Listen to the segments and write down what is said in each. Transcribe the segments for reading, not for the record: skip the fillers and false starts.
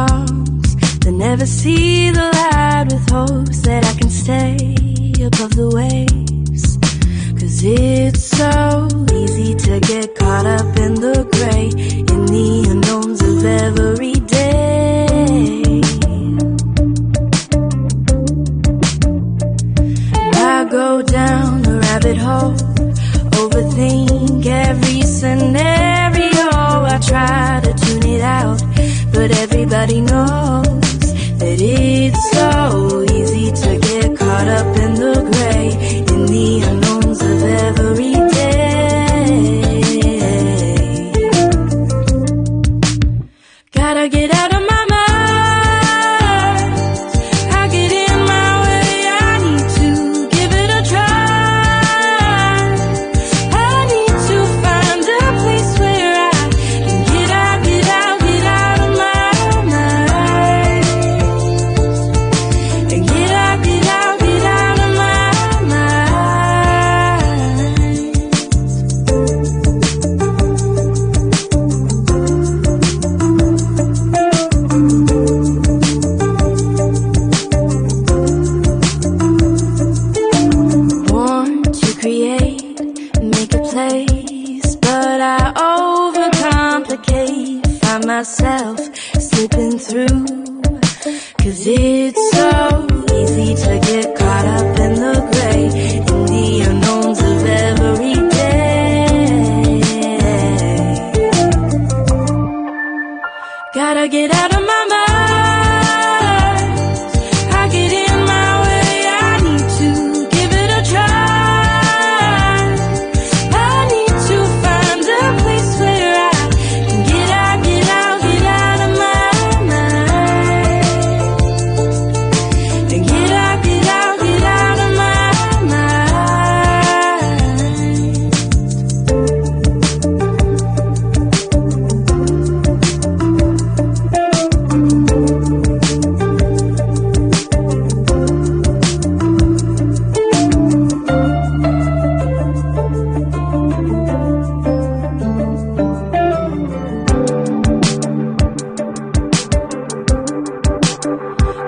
songs that never see the light, with hopes that I can stay above the waves. 'Cause it's so easy to get caught up in the gray, in the unknowns of every day. And I go down a rabbit hole, overthink every scenario. I try to tune it out, but everybody knows that it's so easy to get caught up in the gray, in the unknowns of every day. Gotta get out of my mind, I get in my way, I need to give it a try. I need to find a place where I can get out of my mind. And get out of my mind. Born to create, make a place, but I overcomplicate, find myself slipping through. 'Cause it's so easy to get caught up in the gray, in the unknowns of every day. Gotta get out of my mind, I get in my way, I need to give it a try. I need to find a place where I can get out of my mind. And get out of my mind.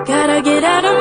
Gotta get out of